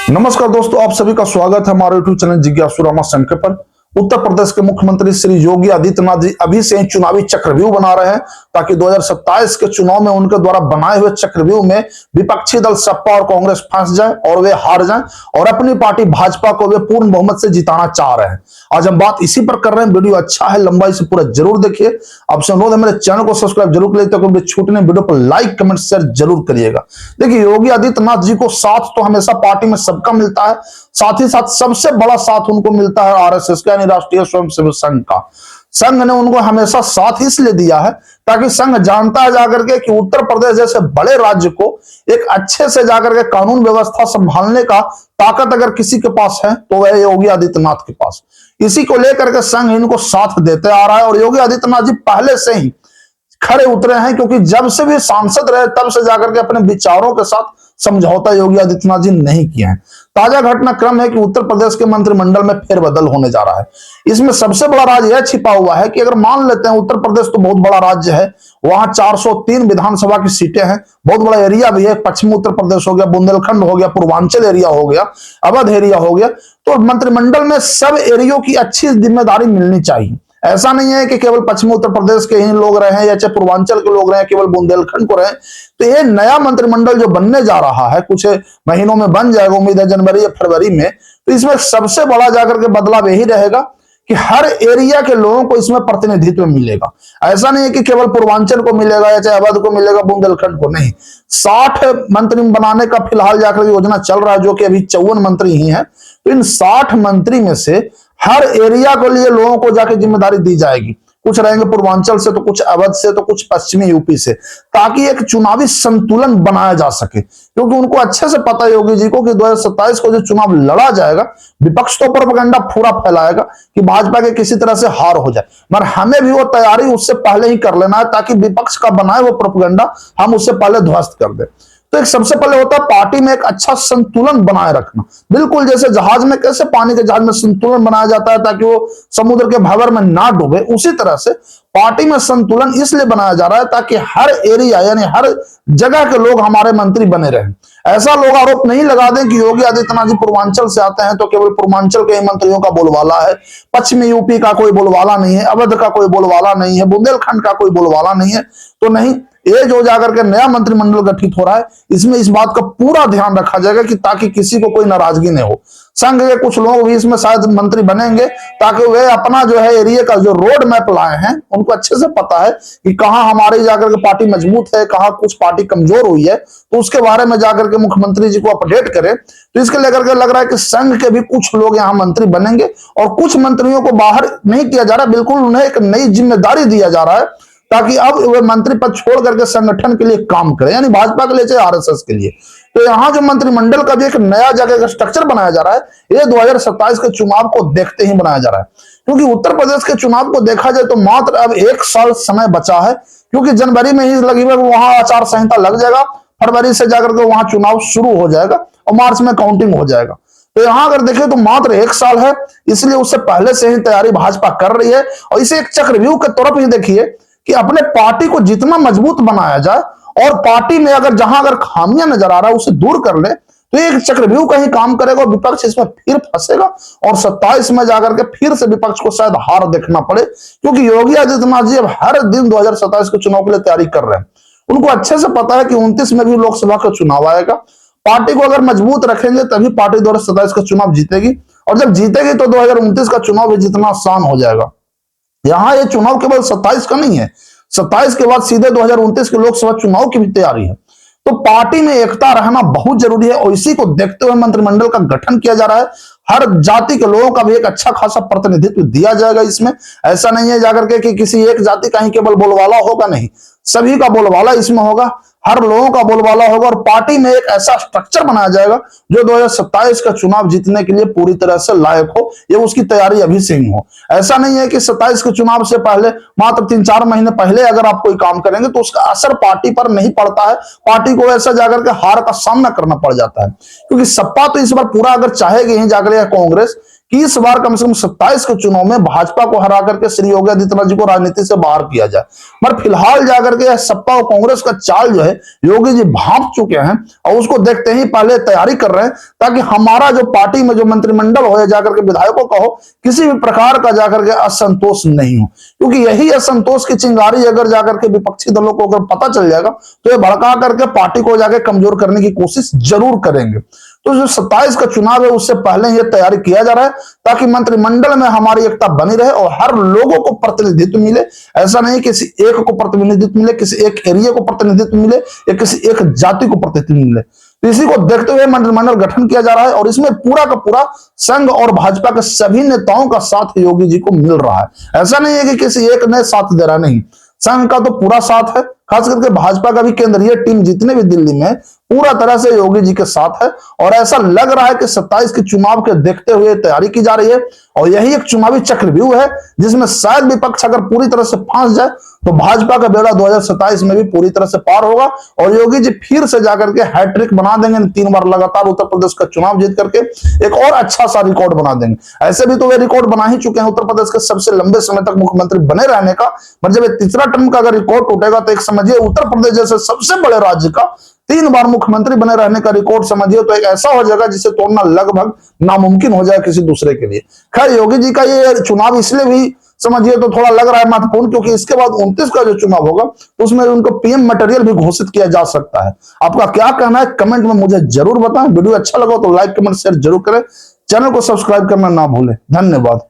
नमस्कार दोस्तों, आप सभी का स्वागत है हमारे यूट्यूब चैनल जिज्ञासु रामा संख्य पर। उत्तर प्रदेश के मुख्यमंत्री श्री योगी आदित्यनाथ जी अभी से ही चुनावी चक्रव्यूह बना रहे हैं ताकि 2027 के चुनाव में उनके द्वारा बनाए हुए चक्रव्यूह में विपक्षी दल सपा और कांग्रेस फंस जाए और वे हार जाएं और अपनी पार्टी भाजपा को वे पूर्ण बहुमत से जिताना चाह रहे हैं। आज हम बात इसी पर कर रहे हैं। वीडियो अच्छा है, लंबाई से पूरा जरूर देखिए। आपसे अनुरोध है मेरे चैनल को सब्सक्राइब जरूर करिए ताकि छूटने वीडियो पर लाइक कमेंट शेयर जरूर करिएगा। देखिए, योगी आदित्यनाथ जी को साथ तो हमेशा पार्टी में सबका मिलता है, साथ ही साथ सबसे बड़ा साथ उनको मिलता है आरएसएस का, यानी राष्ट्रीय स्वयंसेवक संघ का। संघ ने उनको हमेशा साथ इसलिए दिया है ताकि संघ जानता है जाकर के कि उत्तर प्रदेश जैसे बड़े राज्य को एक अच्छे से जाकर के कानून व्यवस्था संभालने का ताकत अगर किसी के पास है तो वह योगी आदित्यनाथ के पास। इसी को लेकर के संघ इनको साथ देते आ रहा है और योगी आदित्यनाथ जी पहले से ही खड़े उतरे हैं, क्योंकि जब से भी सांसद रहे तब से जाकर के अपने विचारों के साथ समझौता योगी आदित्यनाथ जी नहीं किए हैं। ताजा घटनाक्रम है कि उत्तर प्रदेश के मंत्रिमंडल में फेरबदल होने जा रहा है। इसमें सबसे बड़ा राज यह छिपा हुआ है कि अगर मान लेते हैं उत्तर प्रदेश तो बहुत बड़ा राज्य है, वहां 403 विधानसभा की सीटें हैं, बहुत बड़ा एरिया भी है। पश्चिमी उत्तर प्रदेश हो गया, बुंदेलखंड हो गया, पूर्वांचल एरिया हो गया, अवध एरिया हो गया। तो मंत्रिमंडल में सब एरियो की अच्छी जिम्मेदारी मिलनी चाहिए। ऐसा नहीं है कि केवल पश्चिमी उत्तर प्रदेश के ही लोग रहे या चाहे पूर्वांचल के लोग रहे, केवल बुंदेलखंड को रहे। तो ये नया मंत्रिमंडल जो बनने जा रहा है, कुछ महीनों में बन जाएगा, उम्मीद है जनवरी या फरवरी में। तो इसमें सबसे बड़ा जाकर के बदलाव यही रहेगा कि हर एरिया के लोगों को इसमें प्रतिनिधित्व मिलेगा। ऐसा नहीं है कि केवल पूर्वांचल को मिलेगा या चाहे अवध को मिलेगा, बुंदेलखंड को नहीं। 60 मंत्री बनाने का फिलहाल जाकर योजना चल रहा है, जो कि अभी 54 मंत्री ही हैं। तो इन 60 मंत्री में से हर एरिया के लिए लोगों को जाके जिम्मेदारी दी जाएगी। कुछ रहेंगे पूर्वांचल से, तो कुछ अवध से, तो कुछ पश्चिमी यूपी से, ताकि एक चुनावी संतुलन बनाया जा सके। क्योंकि उनको अच्छे से पता है योगी जी को कि 2027 को जो चुनाव लड़ा जाएगा, विपक्ष तो प्रोपेगेंडा पूरा फैलाएगा कि भाजपा के किसी तरह से हार हो जाए, मगर हमें भी वो तैयारी उससे पहले ही कर लेना है ताकि विपक्ष का बनाए वो प्रोपेगेंडा हम उससे पहले ध्वस्त कर दे। तो एक सबसे पहले होता है पार्टी में एक अच्छा संतुलन बनाए रखना। बिल्कुल जैसे जहाज में कैसे पानी के जहाज में संतुलन बनाया जाता है ताकि वो समुद्र के भंवर में ना डूबे, उसी तरह से पार्टी में संतुलन इसलिए बनाया जा रहा है ताकि हर एरिया यानी हर जगह के लोग हमारे मंत्री बने रहें। ऐसा लोग आरोप नहीं लगा दें कि योगी आदित्यनाथ जी पूर्वांचल से आते हैं तो केवल पूर्वांचल के ही मंत्रियों का बोलबाला है, पश्चिमी यूपी का कोई बोलबाला नहीं है, अवध का कोई बोलबाला नहीं है, बुंदेलखंड का कोई बोलबाला नहीं है। तो नहीं, ये जो जाकर के नया मंत्रिमंडल गठित हो रहा है, इसमें इस बात का पूरा ध्यान रखा जाएगा कि ताकि किसी को कोई नाराजगी नहीं हो। संघ के कुछ लोग भी इसमें शायद मंत्री बनेंगे ताकि वे अपना जो है एरिया का जो रोड मैप लाए हैं, उनको अच्छे से पता है कि कहां हमारी जाकर के पार्टी मजबूत है, कहां कुछ पार्टी कमजोर हुई है, तो उसके बारे में जाकर के मुख्यमंत्री जी को अपडेट करें। तो इसके लेकर के लग रहा है कि संघ के भी कुछ लोग यहाँ मंत्री बनेंगे और कुछ मंत्रियों को बाहर नहीं किया जा रहा, बिल्कुल उन्हें एक नई जिम्मेदारी दिया जा रहा है ताकि अब वे मंत्री पद छोड़ करके संगठन के लिए काम करें, यानी भाजपा के लिए चाहे आरएसएस के लिए। तो यहाँ जो मंत्रिमंडल का भी एक नया जगह का स्ट्रक्चर बनाया जा रहा है, ये 2027 के चुनाव को देखते ही बनाया जा रहा है। क्योंकि उत्तर प्रदेश के चुनाव को देखा जाए तो मात्र अब 1 साल समय बचा है, क्योंकि जनवरी में ही लगभग वहां आचार संहिता लग जाएगा, फरवरी से जाकर के वहां चुनाव शुरू हो जाएगा और मार्च में काउंटिंग हो जाएगा। तो यहां अगर देखें तो मात्र 1 साल है, इसलिए उससे पहले से ही तैयारी भाजपा कर रही है। और इसे एक चक्रव्यूह के तौर पर ही देखिए कि अपने पार्टी को जितना मजबूत बनाया जाए और पार्टी में अगर जहां अगर खामियां नजर आ रहा है उसे दूर कर ले, तो एक चक्रव्यूह का ही काम करेगा। विपक्ष इसमें फिर फंसेगा और 27 में जाकर के फिर से विपक्ष को शायद हार देखना पड़े, क्योंकि योगी आदित्यनाथ जी अब हर दिन 2027 के चुनाव के लिए तैयारी कर रहे हैं। उनको अच्छे से पता है कि 29 में भी लोकसभा का चुनाव आएगा। पार्टी को अगर मजबूत रखेंगे तभी पार्टी 2027 का चुनाव जीतेगी, और जब जीतेगी तो 2029 का चुनाव भी जितना आसान हो जाएगा। यहां ये चुनाव केवल 27 का नहीं है, 27 के बाद सीधे 2029 के लोकसभा चुनाव की भी तैयारी है। तो पार्टी में एकता रहना बहुत जरूरी है और इसी को देखते हुए मंत्रिमंडल का गठन किया जा रहा है। हर जाति के लोगों का भी एक अच्छा खासा प्रतिनिधित्व दिया जाएगा इसमें। ऐसा नहीं है जाकर के कि किसी एक जाति का ही केवल बोलबाला होगा, नहीं, सभी का बोलबाला इसमें होगा, हर लोगों का बोलबाला होगा। और पार्टी में एक ऐसा स्ट्रक्चर बनाया जाएगा जो 2027 का चुनाव जीतने के लिए पूरी तरह से लायक हो, ये उसकी तैयारी अभी से ही हो। ऐसा नहीं है कि 27 के चुनाव से पहले मात्र 3-4 महीने पहले अगर आप कोई काम करेंगे तो उसका असर पार्टी पर नहीं पड़ता है, पार्टी को ऐसा जाकर के हार का सामना करना पड़ जाता है। क्योंकि सपा तो इस बार पूरा अगर चाहेगी ही जाकर कांग्रेस कि इस बार कम से कम 27 के चुनाव में भाजपा को हरा करके श्री योगी आदित्यनाथ जी को राजनीति से बाहर किया जाए। पर फिलहाल जाकर के सपा और कांग्रेस का चाल जो है योगी जी भांप चुके हैं और उसको देखते ही पहले तैयारी कर रहे हैं ताकि हमारा जो पार्टी में जो मंत्रिमंडल हो या जाकर के विधायकों का हो, किसी भी प्रकार का जाकर के असंतोष नहीं हो, क्योंकि यही असंतोष की चिंगारी अगर जाकर के विपक्षी दलों को अगर पता चल जाएगा तो ये भड़का करके पार्टी को जाकर कमजोर करने की कोशिश जरूर करेंगे। तो जो 27 का चुनाव है उससे पहले ये तैयारी किया जा रहा है ताकि मंत्रिमंडल में हमारी एकता बनी रहे और हर लोगों को प्रतिनिधित्व मिले। ऐसा नहीं किसी एक को प्रतिनिधित्व मिले, किसी एक एरिया को प्रतिनिधित्व मिले या किसी एक जाति को प्रतिनिधित्व मिले। तो इसी को देखते हुए मंत्रिमंडल गठन किया जा रहा है और इसमें पूरा का पूरा संघ और भाजपा के सभी नेताओं का साथ योगी जी को मिल रहा है। ऐसा नहीं है कि किसी एक ने साथ दे रहा, नहीं, संघ का तो पूरा साथ है, खास करके भाजपा का भी केंद्रीय टीम जितने भी दिल्ली में पूरा तरह से योगी जी के साथ है। और ऐसा लग रहा है कि 27 के चुनाव के देखते हुए तैयारी की जा रही है और यही एक चुनावी चक्रव्यूह है जिसमें शायद विपक्ष अगर पूरी तरह से फांस जाए तो भाजपा का बेड़ा 2027 में भी पूरी तरह से पार होगा और योगी जी फिर से जाकर के हैट्रिक बना देंगे। 3 बार लगातार उत्तर प्रदेश का चुनाव जीत करके एक और अच्छा सा रिकॉर्ड बना देंगे। ऐसे भी तो वे रिकॉर्ड बना ही चुके हैं उत्तर प्रदेश के सबसे लंबे समय तक मुख्यमंत्री बने रहने का। पर जब तीसरा टर्म का अगर रिकॉर्ड टूटेगा तो एक समझिए उत्तर प्रदेश जैसे सबसे बड़े राज्य का 3 बार मुख्यमंत्री बने रहने का रिकॉर्ड समझिए तो एक ऐसा हो जाएगा जिसे तोड़ना लगभग नामुमकिन हो जाए किसी दूसरे के लिए। खैर योगी जी का ये चुनाव इसलिए भी समझिए तो थोड़ा लग रहा है महत्वपूर्ण क्योंकि इसके बाद 29 का जो चुनाव होगा तो उसमें उनको पीएम मटेरियल भी घोषित किया जा सकता है। आपका क्या कहना है कमेंट में मुझे जरूर बताएं। वीडियो अच्छा लगा तो लाइक कमेंट शेयर जरूर करें। चैनल को सब्सक्राइब करना ना भूलें। धन्यवाद।